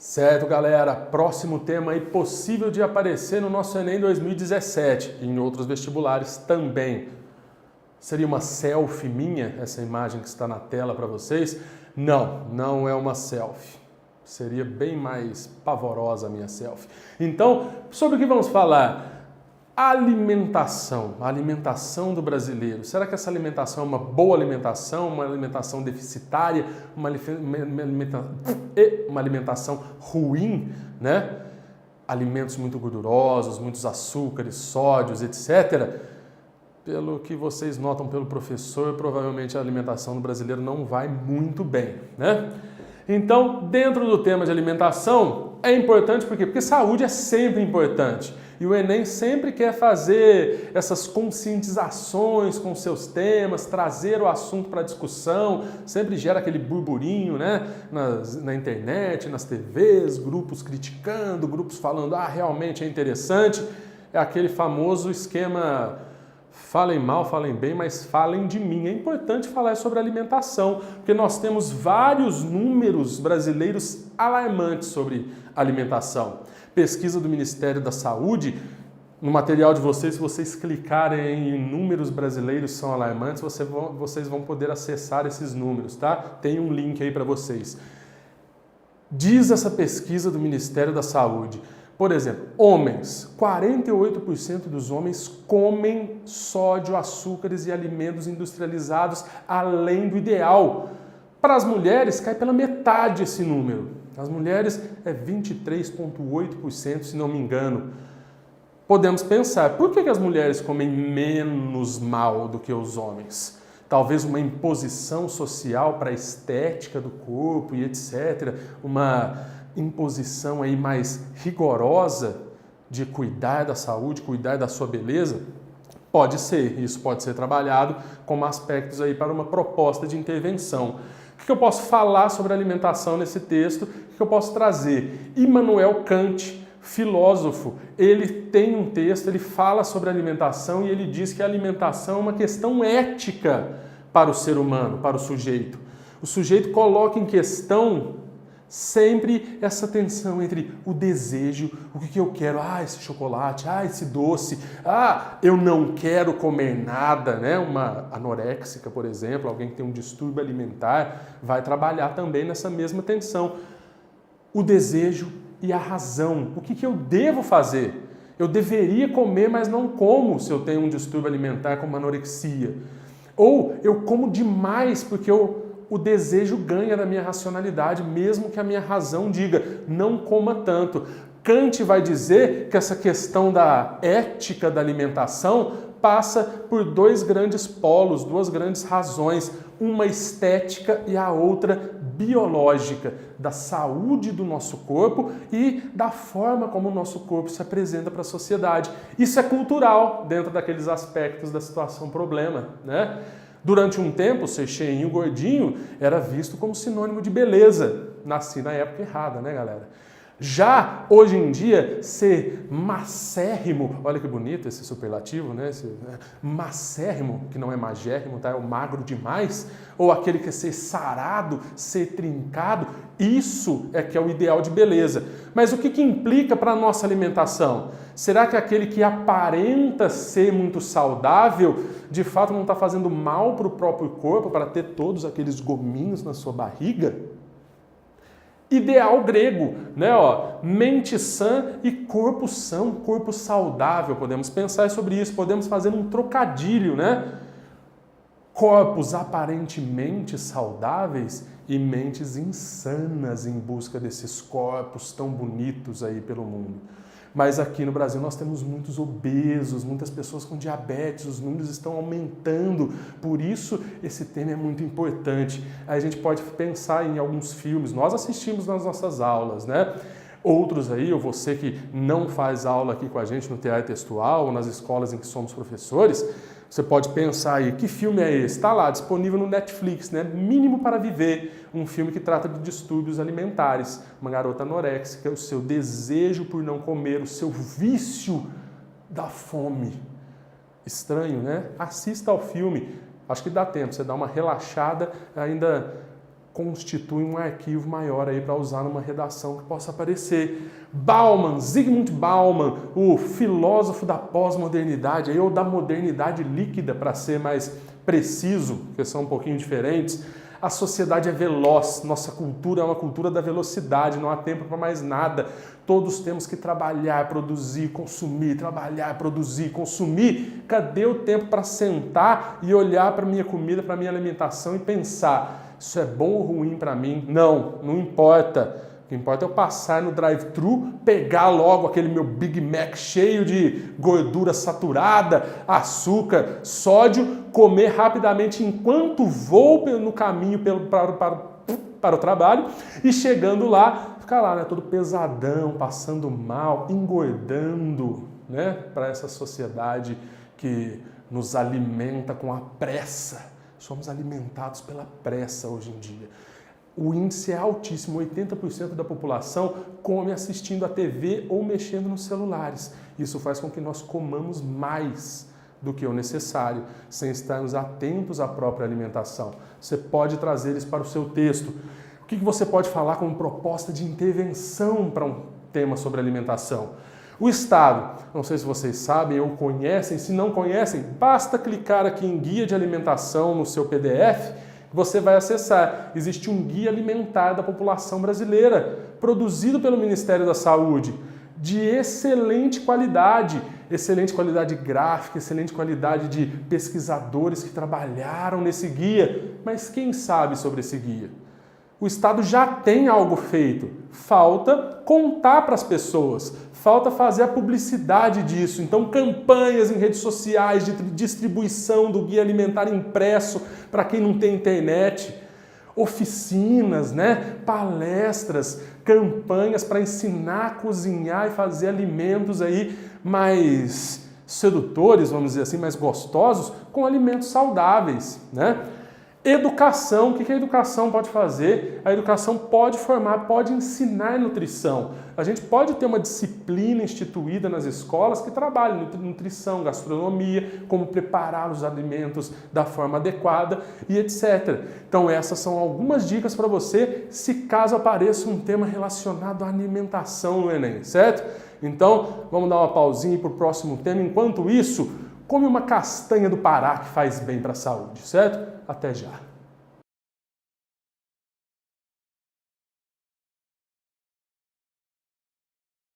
Certo, galera? Próximo tema aí possível de aparecer no nosso Enem 2017 e em outros vestibulares também. Seria uma selfie minha, essa imagem que está na tela para vocês? Não, não é uma selfie. Seria bem mais pavorosa a minha selfie. Então, sobre o que vamos falar? Alimentação, a alimentação do brasileiro. Será que essa alimentação é uma boa alimentação, uma alimentação deficitária, uma alimentação ruim, né? Alimentos muito gordurosos, muitos açúcares, sódios, etc. Pelo que vocês notam pelo professor, provavelmente a alimentação do brasileiro não vai muito bem, né? Então, dentro do tema de alimentação, é importante porque saúde é sempre importante. E o Enem sempre quer fazer essas conscientizações com seus temas, trazer o assunto para discussão, sempre gera aquele burburinho, né? Na internet, nas TVs, grupos criticando, grupos falando, realmente é interessante. É aquele famoso esquema, falem mal, falem bem, mas falem de mim. É importante falar sobre alimentação, porque nós temos vários números brasileiros alarmantes sobre alimentação. Pesquisa do Ministério da Saúde, no material de vocês, se vocês clicarem em números brasileiros são alarmantes, vocês vão poder acessar esses números, tá? Tem um link aí para vocês. Diz essa pesquisa do Ministério da Saúde, por exemplo, homens, 48% dos homens comem sódio, açúcares e alimentos industrializados além do ideal. Para as mulheres, cai pela metade esse número. As mulheres é 23,8%, se não me engano. Podemos pensar, por que as mulheres comem menos mal do que os homens? Talvez uma imposição social para a estética do corpo e etc. Uma imposição aí mais rigorosa de cuidar da saúde, cuidar da sua beleza? Pode ser, isso pode ser trabalhado como aspectos aí para uma proposta de intervenção. O que eu posso falar sobre alimentação nesse texto? O que eu posso trazer? Immanuel Kant, filósofo, ele tem um texto, ele fala sobre alimentação e ele diz que a alimentação é uma questão ética para o ser humano, para o sujeito. O sujeito coloca em questão sempre essa tensão entre o desejo, o que eu quero, esse chocolate, esse doce, eu não quero comer nada, né? Uma anoréxica, por exemplo, alguém que tem um distúrbio alimentar, vai trabalhar também nessa mesma tensão. O desejo e a razão, o que eu devo fazer? Eu deveria comer, mas não como se eu tenho um distúrbio alimentar como anorexia. Ou eu como demais porque o desejo ganha da minha racionalidade, mesmo que a minha razão diga, não coma tanto. Kant vai dizer que essa questão da ética da alimentação passa por dois grandes polos, duas grandes razões, uma estética e a outra biológica, da saúde do nosso corpo e da forma como o nosso corpo se apresenta para a sociedade. Isso é cultural dentro daqueles aspectos da situação problema, né? Durante um tempo, ser cheinho, gordinho, era visto como sinônimo de beleza. Nasci na época errada, né, galera? Já, hoje em dia, ser macérrimo, olha que bonito esse superlativo, né? Macérrimo, que não é magérrimo, tá? É o magro demais, ou aquele que é ser sarado, ser trincado, isso é que é o ideal de beleza. Mas o que implica para a nossa alimentação? Será que aquele que aparenta ser muito saudável, de fato não está fazendo mal para o próprio corpo, para ter todos aqueles gominhos na sua barriga? Ideal grego, né? Mente sã e corpo são, corpo saudável. Podemos pensar sobre isso, podemos fazer um trocadilho, né? Corpos aparentemente saudáveis e mentes insanas em busca desses corpos tão bonitos aí pelo mundo. Mas aqui no Brasil nós temos muitos obesos, muitas pessoas com diabetes, os números estão aumentando, por isso esse tema é muito importante. Aí a gente pode pensar em alguns filmes, nós assistimos nas nossas aulas, né? Outros aí, ou você que não faz aula aqui com a gente no Teatro Textual ou nas escolas em que somos professores, você pode pensar aí, que filme é esse? Está lá, disponível no Netflix, né? Mínimo para Viver, um filme que trata de distúrbios alimentares. Uma garota anoréxica, o seu desejo por não comer, o seu vício da fome. Estranho, né? Assista ao filme. Acho que dá tempo, você dá uma relaxada, ainda constitui um arquivo maior aí para usar numa redação que possa aparecer. Bauman, Zygmunt Bauman, o filósofo da pós-modernidade, ou da modernidade líquida, para ser mais preciso, porque são um pouquinho diferentes. A sociedade é veloz, nossa cultura é uma cultura da velocidade, não há tempo para mais nada. Todos temos que trabalhar, produzir, consumir, trabalhar, produzir, consumir. Cadê o tempo para sentar e olhar para a minha comida, para a minha alimentação e pensar, isso é bom ou ruim para mim? Não importa. O que importa é eu passar no drive-thru, pegar logo aquele meu Big Mac cheio de gordura saturada, açúcar, sódio, comer rapidamente enquanto vou no caminho para o trabalho e chegando lá, ficar lá, né, todo pesadão, passando mal, engordando, né, para essa sociedade que nos alimenta com a pressa. Somos alimentados pela pressa hoje em dia. O índice é altíssimo, 80% da população come assistindo a TV ou mexendo nos celulares. Isso faz com que nós comamos mais do que o necessário, sem estarmos atentos à própria alimentação. Você pode trazer isso para o seu texto. O que você pode falar como proposta de intervenção para um tema sobre alimentação? O Estado, não sei se vocês sabem ou conhecem, se não conhecem, basta clicar aqui em Guia de Alimentação no seu PDF, você vai acessar. Existe um guia alimentar da população brasileira, produzido pelo Ministério da Saúde, de excelente qualidade gráfica, excelente qualidade de pesquisadores que trabalharam nesse guia. Mas quem sabe sobre esse guia? O Estado já tem algo feito, falta contar para as pessoas, falta fazer a publicidade disso. Então, campanhas em redes sociais de distribuição do guia alimentar impresso para quem não tem internet, oficinas, né? Palestras, campanhas para ensinar a cozinhar e fazer alimentos aí mais sedutores, vamos dizer assim, mais gostosos, com alimentos saudáveis, né? Educação, o que a educação pode fazer? A educação pode formar, pode ensinar nutrição. A gente pode ter uma disciplina instituída nas escolas que trabalhe nutrição, gastronomia, como preparar os alimentos da forma adequada e etc. Então essas são algumas dicas para você, se caso apareça um tema relacionado à alimentação no Enem, certo? Então vamos dar uma pausinha para o próximo tema. Enquanto isso, come uma castanha do Pará que faz bem para a saúde, certo? Até já!